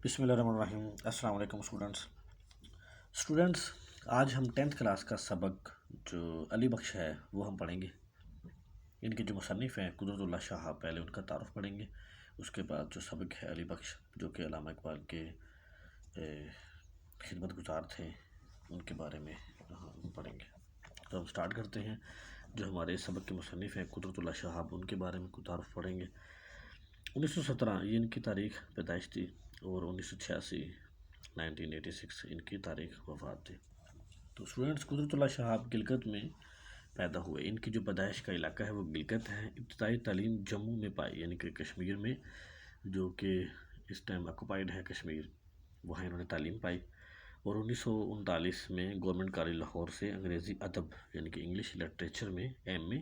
بسم اللہ الرحمن الرحیم۔ السلام علیکم اسٹوڈنٹس، آج ہم 10th کلاس کا سبق جو علی بخش ہے وہ ہم پڑھیں گے۔ ان کے جو مصنف ہیں قدرت اللہ شہاب، پہلے ان کا تعارف پڑھیں گے، اس کے بعد جو سبق ہے علی بخش جو کہ علامہ اقبال کے خدمت گزار تھے ان کے بارے میں ہم پڑھیں گے۔ تو ہم سٹارٹ کرتے ہیں۔ جو ہمارے سبق کے مصنف ہیں قدرت اللہ شہاب، ان کے بارے میں کوئی تعارف پڑھیں گے۔ 1917 یہ ان کی تاریخ پیدائش تھی، اور 1986 1986 ان کی تاریخ وفات تھی۔ تو اسٹوڈنٹس، قدرت اللہ شہاب گلگت میں پیدا ہوئے۔ ان کی جو پیدائش کا علاقہ ہے وہ گلگت ہے۔ ابتدائی تعلیم جموں میں پائی، یعنی کہ کشمیر میں، جو کہ اس ٹائم آکوپائڈ ہے کشمیر، وہاں انہوں نے تعلیم پائی۔ اور 1939 میں گورنمنٹ کالج لاہور سے انگریزی ادب یعنی کہ انگلش لٹریچر میں ایم اے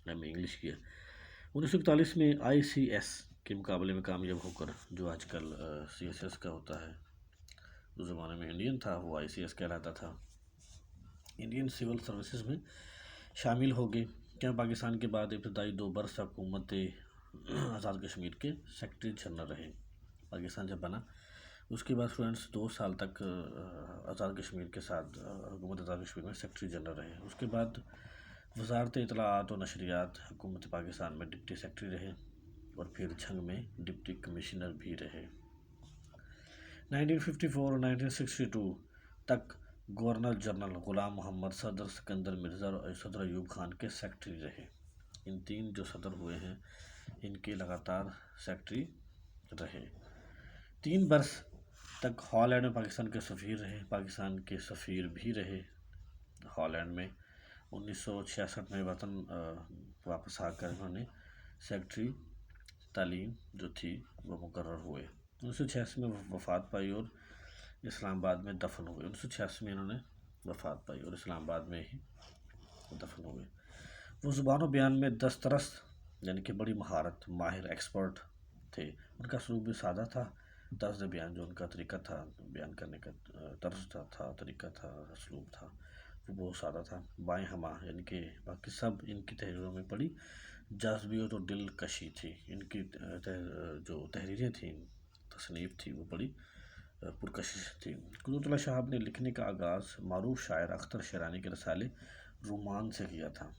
انگلش کیا۔ 1941 میں ICS کے مقابلے میں کامیاب ہو کر، جو آج کل CSS کا ہوتا ہے، اس زمانے میں انڈین تھا، وہ ICS کہلاتا تھا، انڈین سول سروسز میں شامل ہو گئے۔ کیا پاکستان کے بعد ابتدائی 2 برس حکومت آزاد کشمیر کے سیکرٹری جنرل رہے۔ پاکستان جب بنا اس کے بعد اسٹوڈنٹس 2 سال تک آزاد کشمیر کے ساتھ حکومت آزاد کشمیر میں سیکرٹری جنرل رہے۔ اس کے بعد وزارت اطلاعات و نشریات حکومت پاکستان میں ڈپٹی سیکرٹری رہے، اور پھر جھنگ میں ڈپٹی کمشنر بھی رہے۔ 1954 اور 1962 تک گورنر جنرل غلام محمد، صدر سکندر مرزا اور صدر ایوب خان کے سیکرٹری رہے۔ ان 3 جو صدر ہوئے ہیں ان کے لگاتار سیکرٹری رہے۔ 3 برس تک ہالینڈ میں پاکستان کے سفیر رہے۔ پاکستان کے سفیر بھی رہے ہالینڈ میں۔ 1966 میں وطن واپس آ کر انہوں نے سیکرٹری تعلیم جو تھی وہ مقرر ہوئے۔ 1986 میں وفات پائی اور اسلام آباد میں دفن ہوئے۔ 1986 میں انہوں نے وفات پائی اور اسلام آباد میں ہی دفن ہوئے۔ وہ زبان و بیان میں دسترس یعنی کہ بڑی مہارت، ماہر، ایکسپرٹ تھے۔ ان کا اسلوب بھی سادہ تھا۔ طرز بیان جو ان کا طریقہ تھا، بیان کرنے کا طرز تھا، طریقہ تھا، اسلوب تھا، وہ بہت سادہ تھا۔ بائیں ہمہ یعنی کہ باقی سب ان کی تحریروں میں پڑھی جذبیت اور دلکشی تھی۔ ان کی جو تحریریں تھیں، تصنیف تھی، وہ بڑی پرکشش تھی۔ قدرت اللہ شہاب نے لکھنے کا آغاز معروف شاعر اختر شیرانی کے رسالے رومان سے کیا تھا۔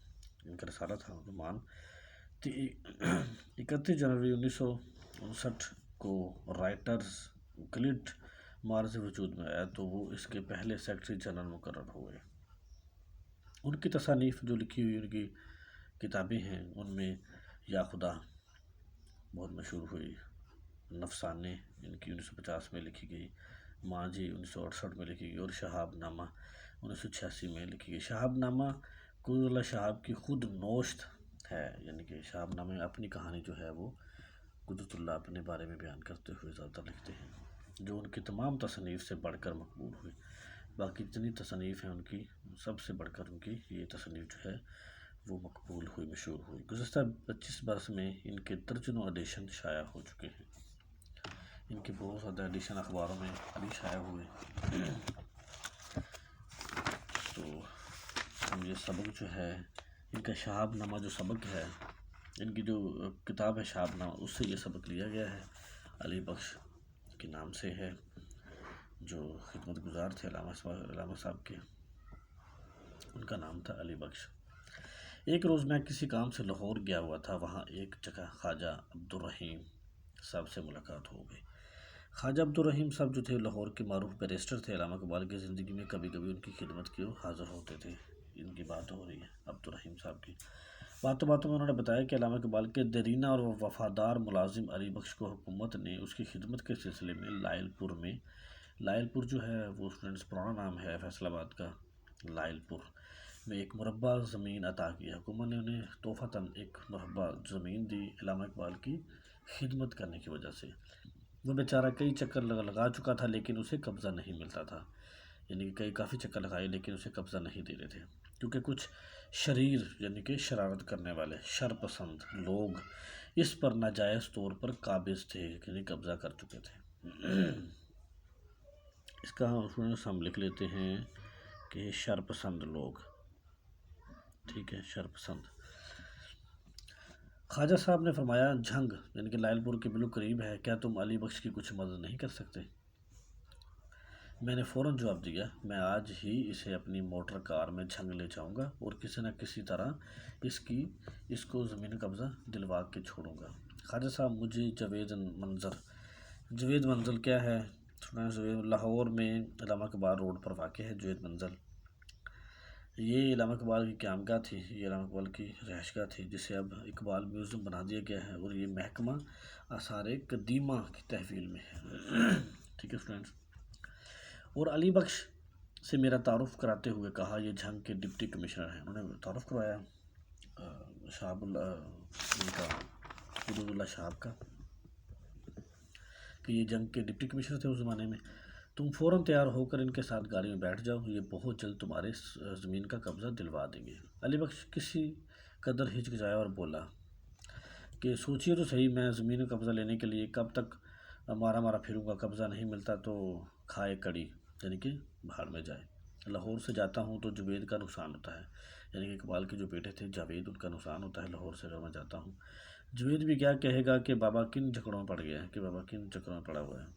ان کا رسالہ تھا رومان۔ 31 جنوری 1959 کو رائٹرز گلڈ معرض وجود میں آیا تو وہ اس کے پہلے سیکرٹری جنرل مقرر ہوئے۔ ان کی تصانیف جو لکھی ہوئی ان کی کتابیں ہیں، ان میں یا خدا بہت مشہور ہوئی، نفسانے ان کی 1950 میں لکھی گئی، ماں جی 1968 میں لکھی گئی، اور شہاب نامہ 1986 میں لکھی گئی۔ شہاب نامہ قدرت اللہ شہاب کی خود نوشت ہے، یعنی کہ شہاب نامہ میں اپنی کہانی جو ہے وہ قدرت اللہ اپنے بارے میں بیان کرتے ہوئے زیادہ لکھتے ہیں، جو ان کی تمام تصنیف سے بڑھ کر مقبول ہوئی۔ باقی جتنی تصنیف ہیں ان کی، سب سے بڑھ کر ان کی یہ تصنیف جو ہے وہ مقبول ہوئی، مشہور ہوئی۔ گزشتہ 25 برس میں ان کے درجنوں ایڈیشن شائع ہو چکے ہیں۔ ان کے بہت زیادہ ایڈیشن اخباروں میں بھی شائع ہوئے۔ تو ہم یہ سبق جو ہے ان کا شہاب نامہ جو سبق ہے، ان کی جو کتاب ہے شہاب نامہ، اس سے یہ سبق لیا گیا ہے۔ علی بخش کے نام سے ہے، جو خدمت گزار تھے علامہ صاحب کے، ان کا نام تھا علی بخش۔ ایک روز میں کسی کام سے لاہور گیا ہوا تھا، وہاں ایک جگہ خواجہ عبدالرحیم صاحب سے ملاقات ہو گئی۔ خواجہ عبدالرحیم صاحب جو تھے لاہور کے معروف بیرسٹر تھے۔ علامہ اقبال کی زندگی میں کبھی کبھی ان کی خدمت کی حاضر ہوتے تھے۔ ان کی بات ہو رہی ہے عبدالرحیم صاحب کی۔ باتوں میں انہوں نے بتایا کہ علامہ اقبال کے دیرینہ اور وفادار ملازم علی بخش کو حکومت نے اس کی خدمت کے سلسلے میں لائل پور جو ہے وہ اسٹوڈنٹس پرانا نام ہے فیصل آباد کا، لائل پور میں ایک مربع زمین عطا کی۔ حکومت نے انہیں تحفۃً ایک مربع زمین دی علامہ اقبال کی خدمت کرنے کی وجہ سے۔ وہ بیچارہ کئی چکر لگا چکا تھا لیکن اسے قبضہ نہیں ملتا تھا، یعنی کہ کافی چکر لگائے لیکن اسے قبضہ نہیں دے رہے تھے، کیونکہ کچھ شریر یعنی کہ شرارت کرنے والے شر پسند لوگ اس پر ناجائز طور پر قابض تھے، یعنی قبضہ کر چکے تھے۔ اس کا ہم لکھ لیتے ہیں کہ شر پسند لوگ، ٹھیک ہے، شر پسند۔ خواجہ صاحب نے فرمایا جھنگ یعنی کہ لائل پور کے بالکل قریب ہے، کیا تم علی بخش کی کچھ مدد نہیں کر سکتے؟ میں نے فوراً جواب دیا میں آج ہی اسے اپنی موٹر کار میں جھنگ لے جاؤں گا اور کسی نہ کسی طرح اس کو زمین قبضہ دلوا کے چھوڑوں گا۔ خواجہ صاحب مجھے جوید منزل کیا ہے؟ لاہور میں علامہ اقبال روڈ پر واقع ہے جوید منزل۔ یہ علامہ اقبال کی قیامگاہ تھی، یہ علامہ اقبال کی رہائش گاہ تھی جسے اب اقبال میوزیم بنا دیا گیا ہے اور یہ محکمہ آثار قدیمہ کی تحویل میں ہے۔ ٹھیک ہے اسٹوڈنٹس، اور علی بخش سے میرا تعارف کراتے ہوئے کہا یہ جھنگ کے ڈپٹی کمشنر ہیں۔ انہوں نے تعارف کروایا شہاب اللہ کا، حدود اللہ شہاب کا، کہ یہ جنگ کے ڈپٹی کمشنر تھے اس زمانے میں۔ تم فوراً تیار ہو کر ان کے ساتھ گاڑی میں بیٹھ جاؤ، یہ بہت جلد تمہارے زمین کا قبضہ دلوا دیں گے۔ علی بخش کسی قدر ہچکچایا اور بولا کہ سوچیے تو صحیح، میں زمین کا قبضہ لینے کے لیے کب تک مارا پھروں گا، قبضہ نہیں ملتا تو کھائے کڑی، یعنی کہ بھاڑ میں جائے۔ لاہور سے جاتا ہوں تو جوید کا نقصان ہوتا ہے، یعنی کہ اقبال کے جو بیٹے تھے جاوید، ان کا نقصان ہوتا ہے لاہور سے اگر میں جاتا ہوں۔ جوید بھی کیا کہے گا کہ بابا کن چکروں میں پڑ گیا ہے، کہ بابا کن چکروں میں پڑا ہوا ہے۔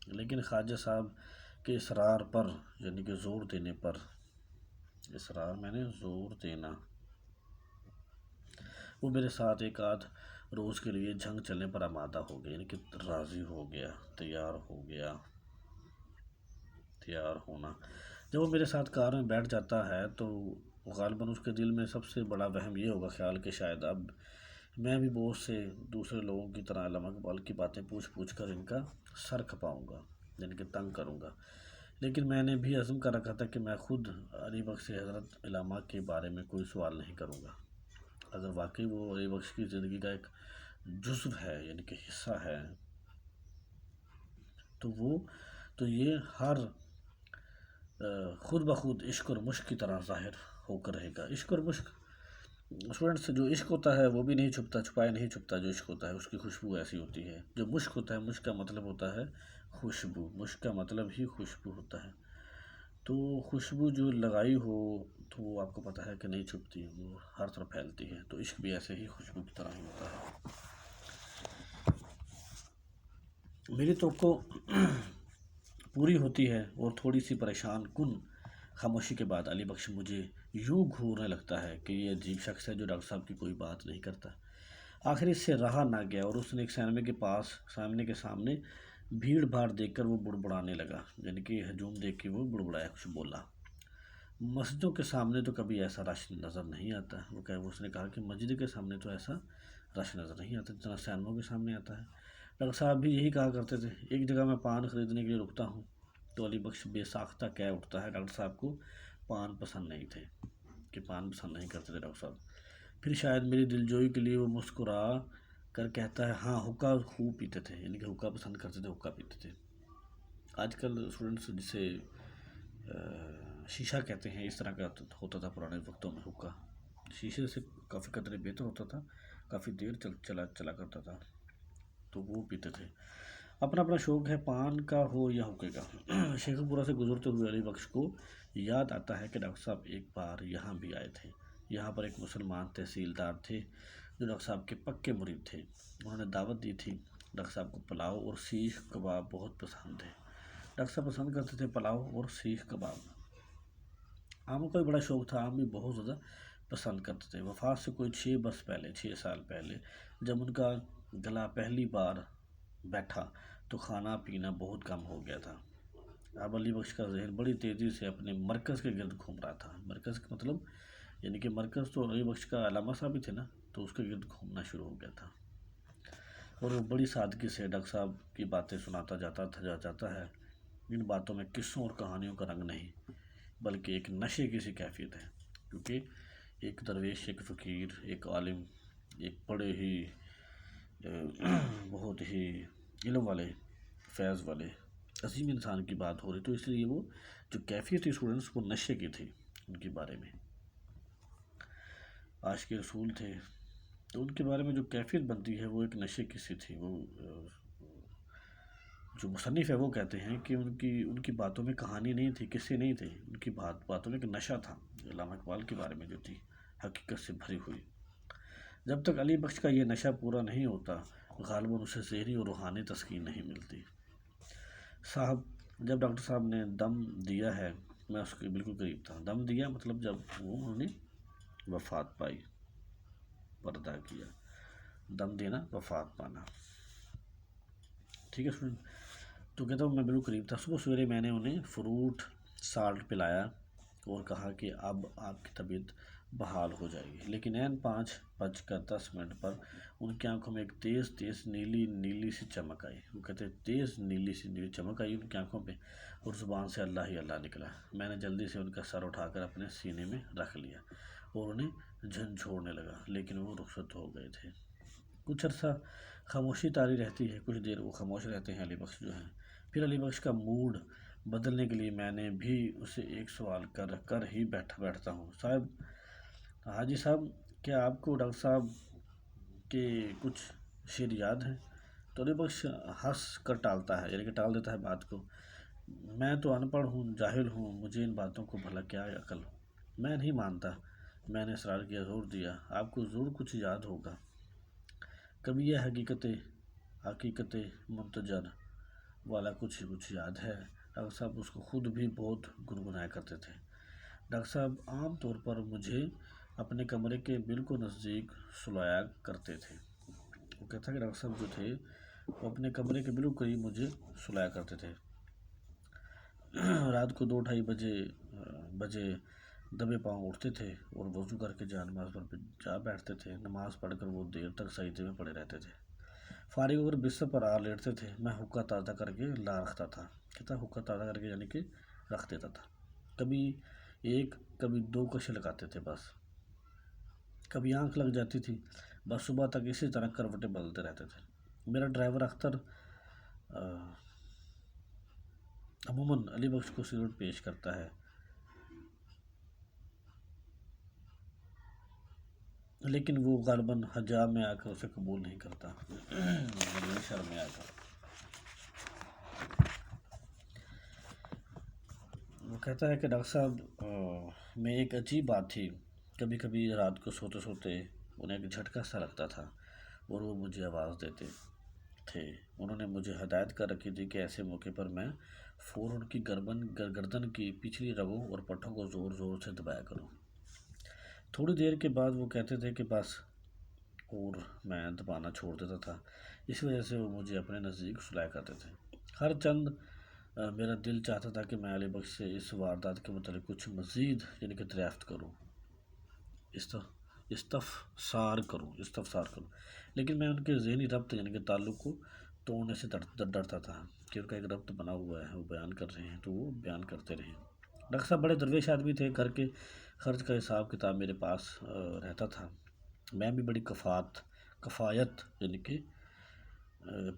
لیکن خواجہ صاحب کے اصرار پر، یعنی کہ زور دینے پر، اصرار میں نے زور دینا، وہ میرے ساتھ ایک آدھ روز کے لیے جھنگ چلنے پر آمادہ ہو گیا، یعنی کہ راضی ہو گیا، تیار ہو گیا۔ تیار ہونا، جب وہ میرے ساتھ کار میں بیٹھ جاتا ہے تو غالباً اس کے دل میں سب سے بڑا وہم یہ ہوگا خیال کہ شاید اب میں بھی بہت سے دوسرے لوگوں کی طرح علامہ اقبال کی باتیں پوچھ کر ان کا سر کھپاؤں گا، یعنی کہ تنگ کروں گا۔ لیکن میں نے بھی عزم کر رکھا تھا کہ میں خود علی بخش سے حضرت علامہ کے بارے میں کوئی سوال نہیں کروں گا۔ اگر واقعی وہ علی بخش کی زندگی کا ایک جزو ہے، یعنی کہ حصہ ہے، تو یہ ہر خود بخود عشق اور مشق کی طرح ظاہر ہو کر رہے گا۔ عشق اور مشق اسٹوڈنٹس، جو عشق ہوتا ہے وہ بھی نہیں چھپایا نہیں چھپتا، جو عشق ہوتا ہے اس کی خوشبو ایسی ہوتی ہے۔ جو مشق ہوتا ہے، مشق کا مطلب ہوتا ہے خوشبو، مشق کا مطلب ہی خوشبو ہوتا ہے۔ تو خوشبو جو لگائی ہو تو وہ آپ کو پتہ ہے کہ نہیں چھپتی، وہ ہر طرف پھیلتی ہے، تو عشق بھی ایسے ہی خوشبو کی طرح ہی ہوتا ہے۔ میری توقع پوری ہوتی ہے اور تھوڑی سی پریشان کن خاموشی کے بعد علی بخش مجھے یوں گھورنے لگتا ہے کہ یہ عجیب شخص ہے جو ڈاکٹر صاحب کی کوئی بات نہیں کرتا۔ آخر اس سے رہا نہ گیا اور اس نے ایک سامنے کے سامنے بھیڑ بھاڑ دیکھ کر وہ بڑبڑانے لگا، یعنی کہ ہجوم دیکھ کے وہ بڑبڑایا، کچھ بولا۔ مسجدوں کے سامنے تو کبھی ایسا رش نظر نہیں آتا، اس نے کہا کہ مسجد کے سامنے تو ایسا رش نظر نہیں آتا جتنا سینموں کے سامنے آتا ہے۔ ڈاکٹر صاحب بھی یہی کہا کرتے تھے۔ ایک جگہ میں پان خریدنے کے لیے رکتا ہوں تو علی بخش بے ساختہ کہہ اٹھتا ہے ڈاکٹر صاحب کو پان پسند نہیں تھے، کہ پان پسند نہیں کرتے تھے ڈاکٹر صاحب۔ پھر شاید میری دلجوئی کے لیے وہ مسکرا کر کہتا ہے ہاں حقہ خوب پیتے تھے، یعنی کہ حقہ پسند کرتے تھے، حقہ پیتے تھے۔ آج کل اسٹوڈنٹس جسے شیشہ کہتے ہیں، اس طرح کا ہوتا تھا پرانے وقتوں میں حقہ، شیشے سے کافی قدرے بہتر ہوتا تھا، کافی دیر چلا کرتا تھا، تو وہ پیتے تھے۔ اپنا اپنا شوق ہے، پان کا ہو یا حقے کا۔ شیخ پورہ سے گزرتے ہوئے علی بخش کو یاد آتا ہے کہ ڈاکٹر صاحب ایک بار یہاں بھی آئے تھے۔ یہاں پر ایک مسلمان تحصیلدار تھے جو ڈاکٹر صاحب کے پکے مرید تھے۔ انہوں نے دعوت دی تھی۔ ڈاکٹر صاحب کو پلاؤ اور سیخ کباب بہت پسند تھے۔ ڈاکٹر صاحب پسند کرتے تھے پلاؤ اور سیخ کباب۔ عام کا بھی بڑا شوق تھا، عام بھی بہت زیادہ پسند کرتے تھے۔ وفات سے کوئی 6 سال پہلے جب ان کا گلا پہلی بار بیٹھا تو کھانا پینا بہت کم ہو گیا تھا۔ اب علی بخش کا ذہن بڑی تیزی سے اپنے مرکز کے گرد گھوم رہا تھا۔ مرکز کا مطلب یعنی کہ مرکز تو علی بخش کا علامہ صاحب ہی تھے نا، تو اس کے گرد گھومنا شروع ہو گیا تھا، اور وہ بڑی سادگی سے ڈاکٹر صاحب کی باتیں سناتا جاتا ہے۔ ان باتوں میں قصوں اور کہانیوں کا رنگ نہیں بلکہ ایک نشے کی سی کیفیت ہے، کیونکہ ایک درویش، ایک فقیر، ایک عالم، ایک بڑے ہی بہت ہی علم والے، فیض والے عظیم انسان کی بات ہو رہی، تو اس لیے وہ جو کیفیت تھی اسٹوڈنٹس، وہ نشے کی تھی ان کے بارے میں۔ عاشق رسول تھے تو ان کے بارے میں جو کیفیت بنتی ہے وہ ایک نشے کی سی تھی۔ وہ جو مصنف ہے وہ کہتے ہیں کہ ان کی باتوں میں کہانی نہیں تھی، قصے نہیں تھے، ان کی باتوں میں ایک نشہ تھا، علامہ اقبال کے بارے میں جو تھی حقیقت سے بھری ہوئی۔ جب تک علی بخش کا یہ نشہ پورا نہیں ہوتا غالباً اسے ذہنی اور روحانی تسکین نہیں ملتی۔ صاحب جب ڈاکٹر صاحب نے دم دیا ہے، میں اس کے بالکل قریب تھا۔ دم دیا مطلب جب انہوں نے وفات پائی، پردہ کیا، دم دینا وفات پانا، ٹھیک ہے سن۔ تو کہتا ہوں میں بالکل قریب تھا۔ صبح سویرے میں نے انہیں فروٹ سالٹ پلایا اور کہا کہ اب آپ کی طبیعت بحال ہو جائے گی، لیکن عین 5:10 پر ان کی آنکھوں میں ایک تیز تیز نیلی نیلی سی چمک آئی۔ وہ کہتے ہیں تیز نیلی سی نیلی چمک آئی ان کی آنکھوں پہ، اور زبان سے اللہ ہی اللہ نکلا۔ میں نے جلدی سے ان کا سر اٹھا کر اپنے سینے میں رکھ لیا اور انہیں جھنجھوڑنے لگا، لیکن وہ رخصت ہو گئے تھے۔ کچھ عرصہ خاموشی طاری رہتی ہے، کچھ دیر وہ خاموش رہتے ہیں علی بخش جو ہیں۔ پھر علی بخش کا موڈ بدلنے کے لیے میں نے بھی اسے ایک سوال کر ہی بیٹھتا ہوں۔ صاحب حاجی صاحب، کیا آپ کو ڈاکٹر صاحب کے کچھ شعر یاد ہیں؟ تو علی بخش ہنس کر ٹالتا ہے، یعنی کہ ٹال دیتا ہے بات کو۔ میں تو ان پڑھ ہوں، جاہل ہوں، مجھے ان باتوں کو بھلا کیا عقل؟ میں نہیں مانتا، میں نے اصرار کیا، زور دیا۔ آپ کو ضرور کچھ یاد ہوگا، کبھی یہ حقیقت منتجر والا کچھ یاد ہے؟ ڈاکٹر صاحب اس کو خود بھی بہت گنگنایا کرتے تھے۔ ڈاکٹر صاحب عام طور پر مجھے اپنے کمرے کے بالکل نزدیک سلایا کرتے تھے۔ وہ کہتا ہے کہ ڈاکٹر صاحب جو تھے وہ اپنے کمرے کے بالکل قریب مجھے سلایا کرتے تھے۔ رات کو 2-2:30 بجے دبے پاؤں اٹھتے تھے اور وضو کر کے نماز پر جا بیٹھتے تھے۔ نماز پڑھ کر وہ دیر تک سجدے میں پڑے رہتے تھے۔ فارغ ہو کر بستر پر آ لیٹتے تھے۔ میں حقہ تازہ کر کے لا رکھتا تھا۔ کہتا حقہ تازہ کر کے یعنی کہ رکھ دیتا تھا۔ کبھی 1 کبھی 2 کشے لگاتے تھے بس، کبھی آنکھ لگ جاتی تھی، بس صبح تک اسی طرح کروٹیں بدلتے رہتے تھے۔ میرا ڈرائیور اختر عموماً علی بخش کو سگریٹ پیش کرتا ہے، لیکن وہ غالباً حجاب میں آ کر اسے قبول نہیں کرتا، شرم میں آ کر۔ وہ کہتا ہے کہ ڈاکٹر صاحب میں ایک عجیب بات تھی، کبھی کبھی رات کو سوتے سوتے انہیں ایک جھٹکا سا لگتا تھا اور وہ مجھے آواز دیتے تھے۔ انہوں نے مجھے ہدایت کر رکھی تھی کہ ایسے موقع پر میں فوراً کی گردن کی پچھلی رگوں اور پٹھوں کو زور زور سے دبایا کروں۔ تھوڑی دیر کے بعد وہ کہتے تھے کہ بس، اور میں دبانا چھوڑ دیتا تھا۔ اس وجہ سے وہ مجھے اپنے نزدیک سلایا کرتے تھے۔ ہر چند میرا دل چاہتا تھا کہ میں علی بخش سے اس واردات کے متعلق کچھ مزید یعنی کہ دریافت کروں، استفسار کروں، لیکن میں ان کے ذہنی ربط یعنی کہ تعلق کو توڑنے سے ڈرتا تھا کہ ان کا ایک ربط بنا ہوا ہے، وہ بیان کر رہے ہیں تو وہ بیان کرتے رہیں۔ ڈاکٹر صاحب بڑے درویش آدمی تھے، گھر کے خرچ کا حساب کتاب میرے پاس رہتا تھا۔ میں بھی بڑی کفایت یعنی کہ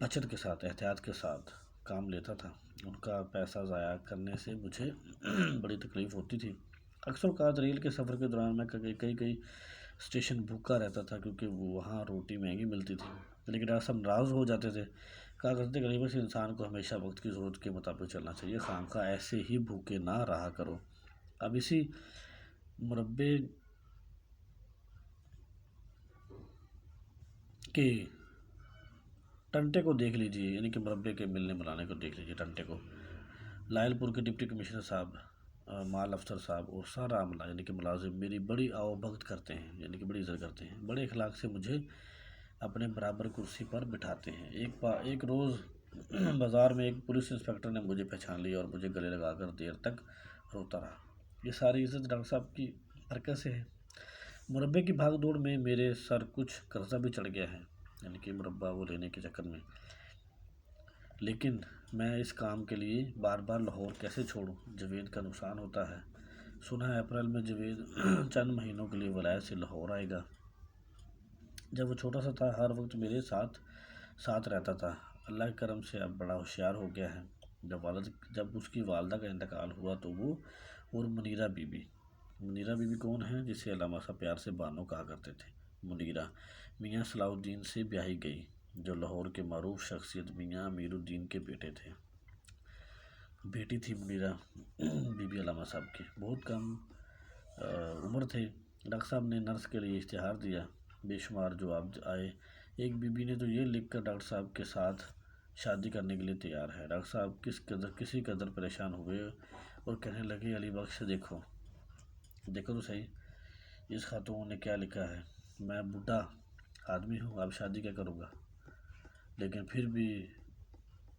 بچت کے ساتھ، احتیاط کے ساتھ کام لیتا تھا۔ ان کا پیسہ ضائع کرنے سے مجھے بڑی تکلیف ہوتی تھی۔ اکثر اوقات ریل کے سفر کے دوران میں کئی اسٹیشن بھوکا رہتا تھا کیونکہ وہاں روٹی مہنگی ملتی تھی، لیکن ڈاکٹر صاحب ناراض ہو جاتے تھے، کہا کرتے کہ غریب انسان کو ہمیشہ وقت کی ضرورت کے مطابق چلنا چاہیے، خواہ ایسے ہی بھوکے نہ رہا کرو۔ اب اسی مربے کے ٹنٹے کو دیکھ لیجئے، یعنی کہ مربے کے ملنے ملانے کو دیکھ لیجئے، ٹنٹے کو۔ لائل پور کے ڈپٹی کمشنر صاحب، مال افسر صاحب اور سارا عملہ یعنی کہ ملازم میری بڑی آؤ بھگت کرتے ہیں، یعنی کہ بڑی عزت کرتے ہیں، بڑے اخلاق سے مجھے اپنے برابر کرسی پر بٹھاتے ہیں۔ ایک روز بازار میں ایک پولیس انسپکٹر نے مجھے پہچان لیا اور مجھے گلے لگا کر دیر تک روتا رہا۔ یہ ساری عزت ڈاکٹر صاحب کی برکت سے ہے۔ مربے کی بھاگ دوڑ میں میرے سر کچھ قرضہ بھی چڑھ گیا ہے، یعنی کہ مربع وہ لینے کے چکر میں، لیکن میں اس کام کے لیے بار بار لاہور کیسے چھوڑوں؟ جاوید کا نقصان ہوتا ہے، سنا ہے اپریل میں جاوید چند مہینوں کے لیے ولایت سے لاہور آئے گا۔ جب وہ چھوٹا سا تھا ہر وقت میرے ساتھ رہتا تھا، اللہ کے کرم سے اب بڑا ہوشیار ہو گیا ہے۔ جب اس کی والدہ کا انتقال ہوا تو وہ اور منیرہ بی بی کون ہیں؟ جسے علامہ صاحب پیار سے بانو کہا کرتے تھے۔ منیرہ میاں صلاح الدین سے بیاہی گئی، جو لاہور کے معروف شخصیت میاں امیر الدین کے بیٹی تھی۔ منیرہ بی بی علامہ صاحب کی بہت کم عمر تھے۔ ڈاکٹر صاحب نے نرس کے لیے اشتہار دیا، بے شمار جواب آئے۔ ایک بی بی نے تو یہ لکھ کر ڈاکٹر صاحب کے ساتھ شادی کرنے کے لیے تیار ہے۔ ڈاکٹر صاحب کسی قدر پریشان ہوئے اور کہنے لگے علی بخش دیکھو تو صحیح، اس خاتون نے کیا لکھا ہے، میں بوڑھا آدمی ہوں، اب شادی کیا کروں گا۔ لیکن پھر بھی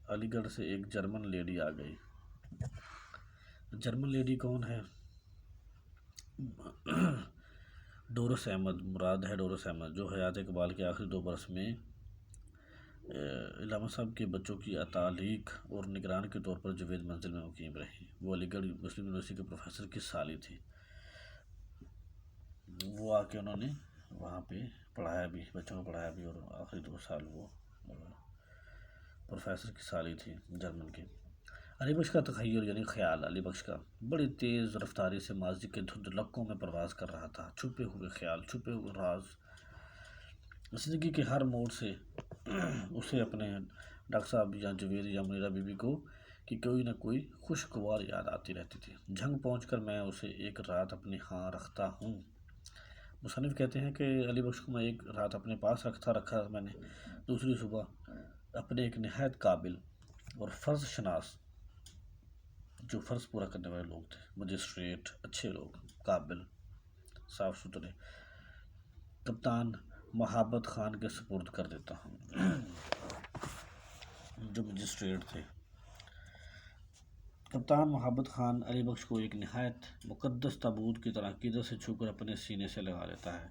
علی گڑھ سے ایک جرمن لیڈی آ گئی۔ جرمن لیڈی کون ہے؟ ڈورس احمد مراد ہے۔ ڈورس احمد جو حیات اقبال کے آخری 2 برس میں علامہ صاحب کے بچوں کی تعلیق اور نگران کے طور پر جاوید منزل میں مقیم رہی۔ وہ علی گڑھ مسلم یونیورسٹی کے پروفیسر کی سالی تھی۔ وہ آ کے انہوں نے وہاں پہ پڑھایا بھی، بچوں کو پڑھایا بھی، اور آخری 2 سال وہ پروفیسر کی سالی تھی جرمن کی۔ علی بخش کا تخیل یعنی خیال علی بخش کا بڑی تیز رفتاری سے ماضی کے دھندلکوں میں پرواز کر رہا تھا۔ چھپے ہوئے خیال، چھپے ہوئے راز، زندگی کے ہر موڑ سے اسے اپنے ڈاکٹر صاحب یا جاوید یا منیرہ بی بی کو کہ کوئی نہ کوئی خوشگوار یاد آتی رہتی تھی۔ جھنگ پہنچ کر میں اسے ایک رات اپنے ہاں رکھتا ہوں۔ مصنف کہتے ہیں کہ علی بخش کو میں ایک رات اپنے پاس رکھا میں نے۔ دوسری صبح اپنے ایک نہایت قابل اور فرض شناس، جو فرض پورا کرنے والے لوگ تھے، مجسٹریٹ، اچھے لوگ، قابل، صاف ستھرے، کپتان محبت خان کے سپرد کر دیتا ہوں۔ جو مجسٹریٹ تھے، کپتان محبت خان علی بخش کو ایک نہایت مقدس تابوت کی طرح عقیدت سے چھو کر اپنے سینے سے لگا لیتا ہے۔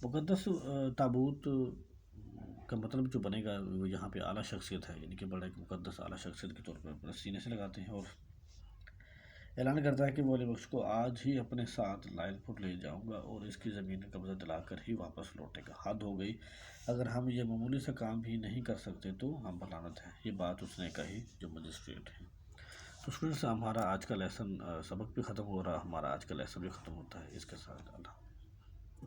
مقدس تابوت کا مطلب جو بنے گا وہ یہاں پہ اعلیٰ شخصیت ہے، یعنی کہ بڑا ایک مقدس اعلیٰ شخصیت کے طور پر اپنے سینے سے لگاتے ہیں، اور اعلان کرتا ہے کہ وہ علی بخش کو آج ہی اپنے ساتھ لائل پور لے جاؤں گا اور اس کی زمین کا قبضہ دلا کر ہی واپس لوٹے گا۔ حد ہو گئی، اگر ہم یہ معمولی سا کام بھی نہیں کر سکتے تو ہم پر لعنت ہے۔ یہ بات اس نے کہی جو مجسٹریٹ ہے۔ تو اسٹوڈنٹس، ہمارا آج کا لیسن سبق بھی ختم ہو رہا، ہمارا آج کا لیسن بھی ختم ہوتا ہے اس کے ساتھ۔ اللہ